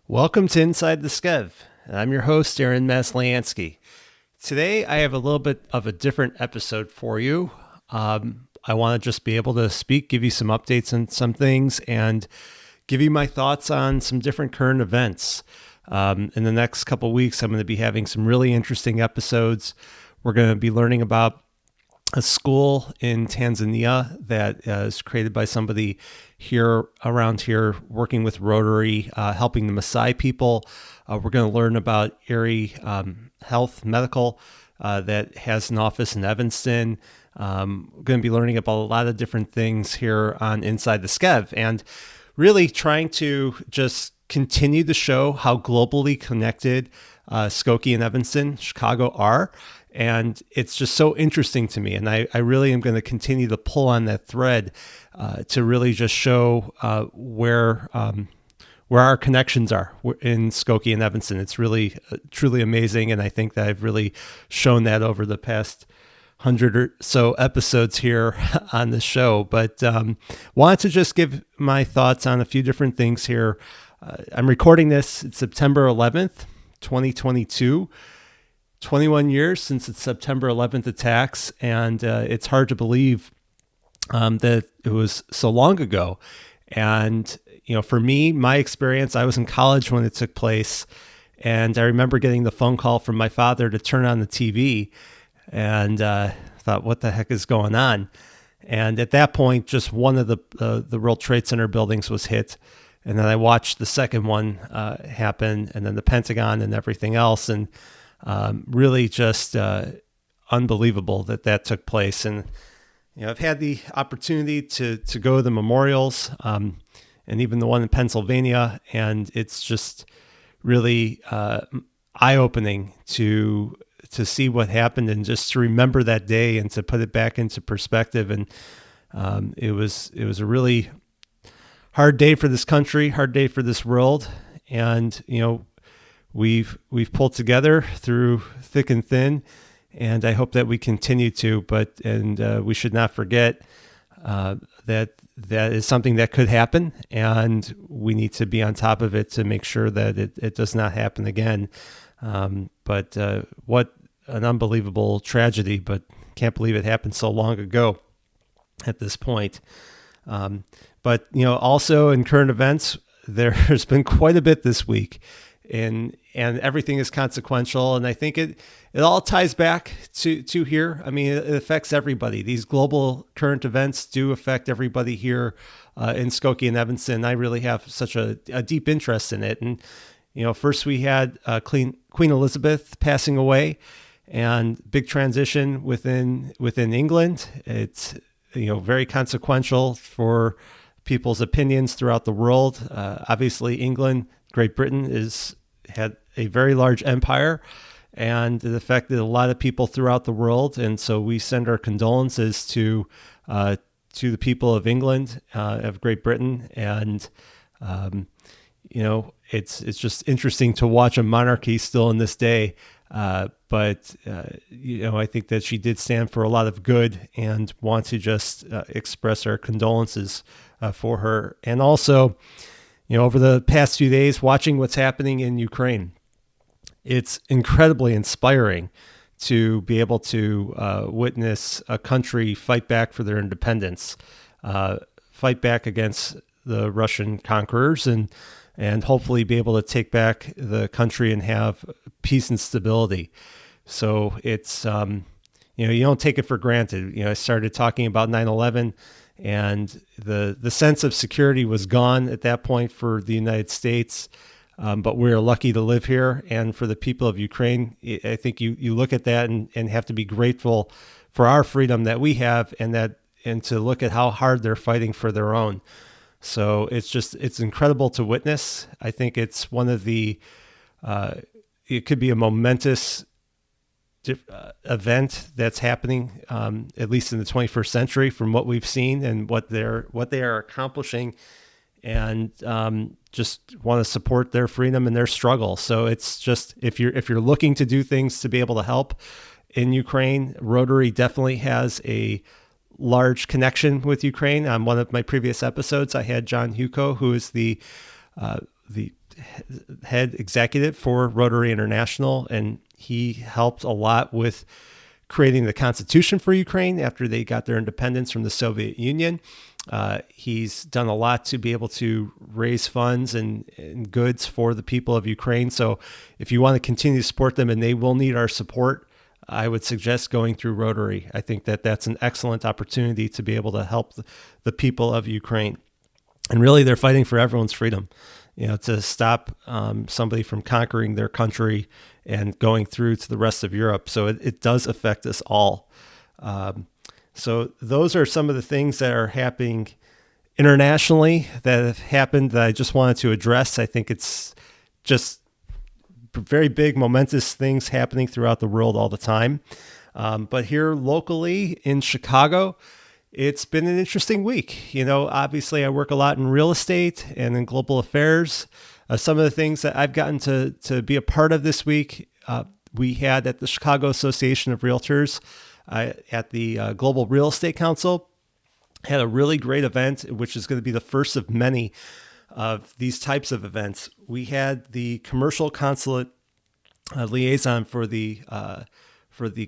Welcome to Inside the Skev. I'm your host, Aaron Masliansky. Today, I have a little bit of a different episode for you. I want to just be able to speak, give you some updates on some things, and give you my thoughts on some different current events. In the next couple of weeks, I'm going to be having some really interesting episodes. We're going to be learning about a school in Tanzania that is created by somebody here around here working with Rotary, helping the Maasai people. We're going to learn about Erie Health Medical that has an office in Evanston. We're going to be learning about a lot of different things here on Inside the Skev and really trying to just continue to show how globally connected Skokie and Evanston, Chicago are. And it's just so interesting to me. And I really am going to continue to pull on that thread to really just show where our connections are in Skokie and Evanston. It's really, truly amazing. And I think that I've really shown that over the past 100 or so episodes here on the show. But wanted to just give my thoughts on a few different things here. I'm recording this. It's September 11th, 2022. 21 years since the September 11th attacks, and it's hard to believe that it was so long ago. And, for me, my experience, I was in college when it took place, and I remember getting the phone call from my father to turn on the TV, and thought, what the heck is going on? And at that point, just one of the World Trade Center buildings was hit, and then I watched the second one happen, and then the Pentagon and everything else, and really just unbelievable that took place. And, I've had the opportunity to go to the memorials and even the one in Pennsylvania. And it's just really eye-opening to see what happened and just to remember that day and to put it back into perspective. And it was a really hard day for this country, hard day for this world. And, We've pulled together through thick and thin, and I hope that we continue to. But we should not forget that is something that could happen, and we need to be on top of it to make sure that it does not happen again. But what an unbelievable tragedy! But can't believe it happened so long ago. At this point, but also in current events, there's been quite a bit this week. And everything is consequential. And I think it all ties back to here. I mean, it affects everybody. These global current events do affect everybody here in Skokie and Evanston. I really have such a deep interest in it. And, first we had Queen Elizabeth passing away and big transition within England. It's, very consequential for people's opinions throughout the world. Obviously, England, Great Britain had a very large empire, and it affected a lot of people throughout the world. And so we send our condolences to the people of England, of Great Britain, and it's just interesting to watch a monarchy still in this day. But I think that she did stand for a lot of good, and want to just express our condolences for her, and also. Over the past few days, watching what's happening in Ukraine, it's incredibly inspiring to be able to witness a country fight back for their independence, fight back against the Russian conquerors, and hopefully be able to take back the country and have peace and stability. So it's, you don't take it for granted. I started talking about 9/11. And the sense of security was gone at that point for the United States. But we're lucky to live here. And for the people of Ukraine, I think you look at that and have to be grateful for our freedom that we have, and to look at how hard they're fighting for their own. So it's incredible to witness. I think it's one of the, it could be a momentous event that's happening, at least in the 21st century, from what we've seen and what they are accomplishing, and just want to support their freedom and their struggle. So it's just, if you're looking to do things to be able to help in Ukraine, Rotary definitely has a large connection with Ukraine. On one of my previous episodes, I had John Huko, who is the the head executive for Rotary International, and he helped a lot with creating the constitution for Ukraine after they got their independence from the Soviet Union. He's done a lot to be able to raise funds and goods for the people of Ukraine. So if you want to continue to support them, and they will need our support, I would suggest going through Rotary. I think that that's an excellent opportunity to be able to help the people of Ukraine. And really, they're fighting for everyone's freedom, to stop somebody from conquering their country and going through to the rest of Europe. So it does affect us all. So those are some of the things that are happening internationally that have happened that I just wanted to address. I think it's just very big, momentous things happening throughout the world all the time. But here locally in Chicago, it's been an interesting week. Obviously I work a lot in real estate and in global affairs. Some of the things that I've gotten to be a part of this week, we had at the Chicago Association of Realtors, at the Global Real Estate Council, had a really great event, which is going to be the first of many of these types of events. We had the commercial consulate liaison for the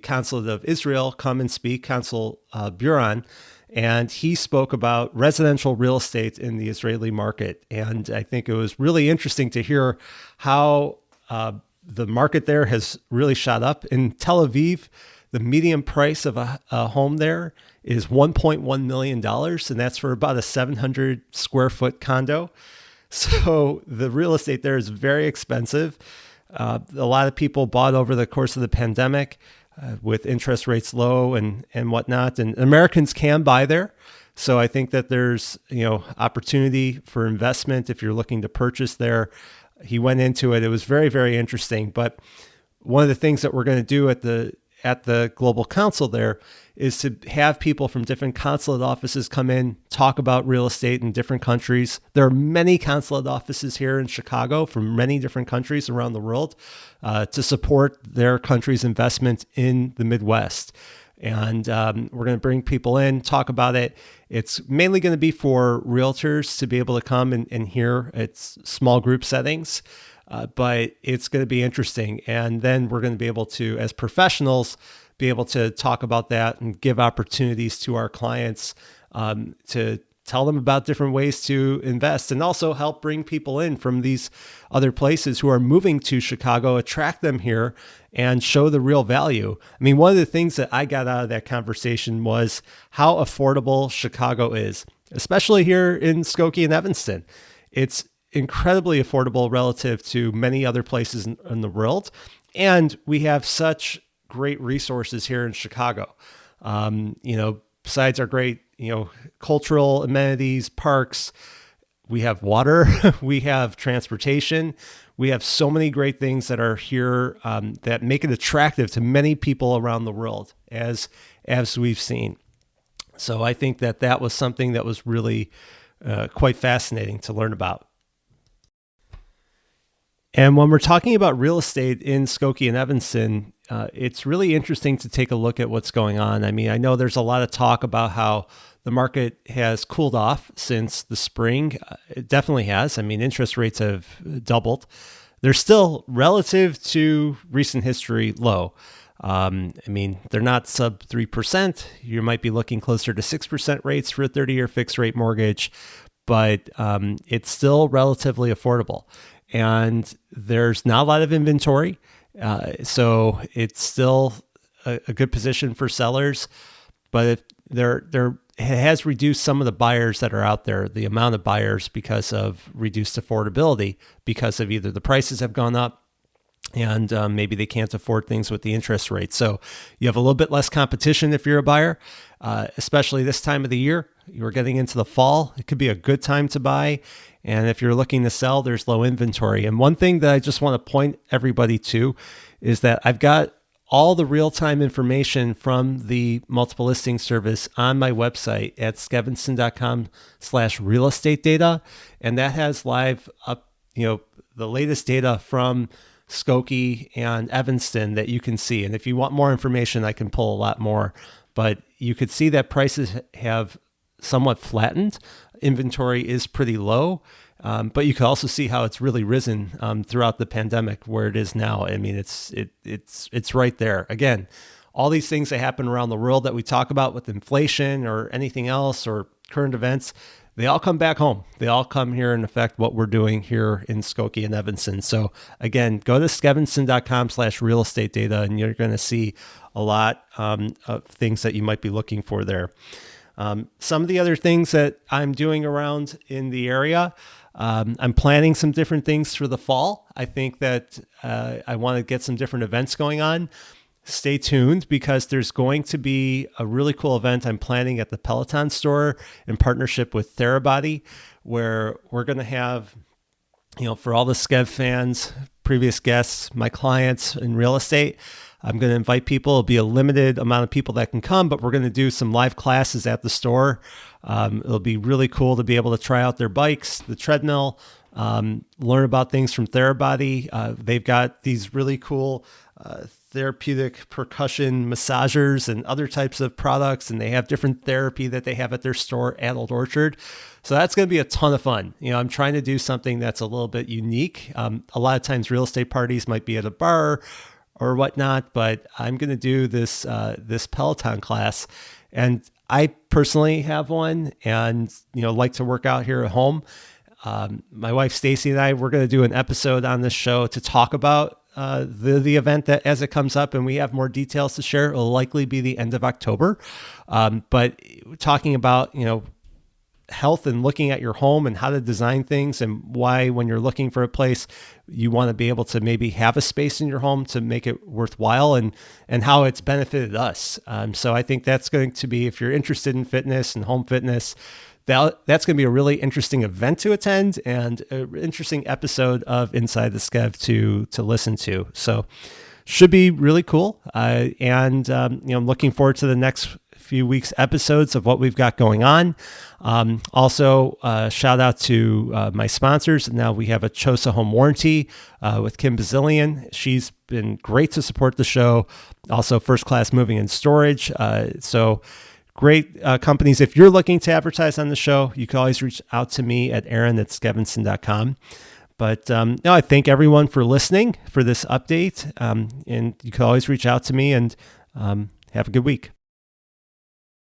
Consulate of Israel come and speak, Consul Buran, and he spoke about residential real estate in the Israeli market. And I think it was really interesting to hear how the market there has really shot up. In Tel Aviv, the median price of a home there is $1.1 million, and that's for about a 700 square foot condo. So the real estate there is very expensive. A lot of people bought over the course of the pandemic with interest rates low and whatnot, and Americans can buy there. So I think that there's opportunity for investment if you're looking to purchase there. He went into it. It was very, very interesting. But one of the things that we're going to do at the Global Council there is to have people from different consulate offices come in, talk about real estate in different countries. There are many consulate offices here in Chicago from many different countries around the world to support their country's investment in the Midwest. And we're going to bring people in, talk about it. It's mainly going to be for realtors to be able to come and hear. It's small group settings. But it's going to be interesting. And then we're going to be able to, as professionals, be able to talk about that and give opportunities to our clients to tell them about different ways to invest, and also help bring people in from these other places who are moving to Chicago, attract them here and show the real value. I mean, one of the things that I got out of that conversation was how affordable Chicago is, especially here in Skokie and Evanston. It's incredibly affordable relative to many other places in the world. And we have such great resources here in Chicago. Besides our great, cultural amenities, parks, we have water, we have transportation, we have so many great things that are here that make it attractive to many people around the world, as we've seen. So I think that was something that was really quite fascinating to learn about. And when we're talking about real estate in Skokie and Evanston, it's really interesting to take a look at what's going on. I mean, I know there's a lot of talk about how the market has cooled off since the spring. It definitely has. I mean, interest rates have doubled. They're still, relative to recent history, low. They're not sub 3%. You might be looking closer to 6% rates for a 30-year fixed rate mortgage, but it's still relatively affordable. And there's not a lot of inventory. So it's still a good position for sellers, but it has reduced some of the buyers that are out there, the amount of buyers, because of reduced affordability, because of either the prices have gone up and maybe they can't afford things with the interest rate. So you have a little bit less competition if you're a buyer, especially this time of the year. You're getting into the fall. It could be a good time to buy. And if you're looking to sell, there's low inventory. And one thing that I just want to point everybody to is that I've got all the real-time information from the multiple listing service on my website at skevinson.com/real estate data. And that has live up, the latest data from Skokie and Evanston that you can see. And if you want more information, I can pull a lot more, but you could see that prices have somewhat flattened. Inventory is pretty low. But you can also see how it's really risen throughout the pandemic, where it is now. I mean, it's right there. Again, all these things that happen around the world that we talk about with inflation or anything else or current events, they all come back home. They all come here and affect what we're doing here in Skokie and Evanston. So again, go to skevinston.com/real estate data, and you're going to see a lot of things that you might be looking for there. Some of the other things that I'm doing around in the area, I'm planning some different things for the fall. I think that I want to get some different events going on. Stay tuned, because there's going to be a really cool event I'm planning at the Peloton store in partnership with Therabody, where we're going to have, for all the Skev fans, previous guests, my clients in real estate, I'm going to invite people. It'll be a limited amount of people that can come, but we're going to do some live classes at the store. It'll be really cool to be able to try out their bikes, the treadmill, learn about things from Therabody. They've got these really cool therapeutic percussion massagers and other types of products, and they have different therapy that they have at their store at Old Orchard. So that's going to be a ton of fun. I'm trying to do something that's a little bit unique. A lot of times real estate parties might be at a bar or whatnot, but I'm going to do this Peloton class, and I personally have one, and like to work out here at home. My wife Stacy and I, we're going to do an episode on this show to talk about the event that as it comes up, and we have more details to share. It'll likely be the end of October, but talking about health and looking at your home and how to design things, and why when you're looking for a place, you want to be able to maybe have a space in your home to make it worthwhile, and how it's benefited us. So I think that's going to be, if you're interested in fitness and home fitness, that's going to be a really interesting event to attend, and an interesting episode of Inside the Skev to listen to. So should be really cool. And I'm looking forward to the next few weeks episodes of what we've got going on. Also, shout out to my sponsors. Now we have a Chosa Home Warranty with Kim Bazillion. She's been great to support the show. Also, First Class Moving and Storage. So great companies. If you're looking to advertise on the show, you can always reach out to me at aaron@skevinston.com. But I thank everyone for listening for this update. And you can always reach out to me, and have a good week.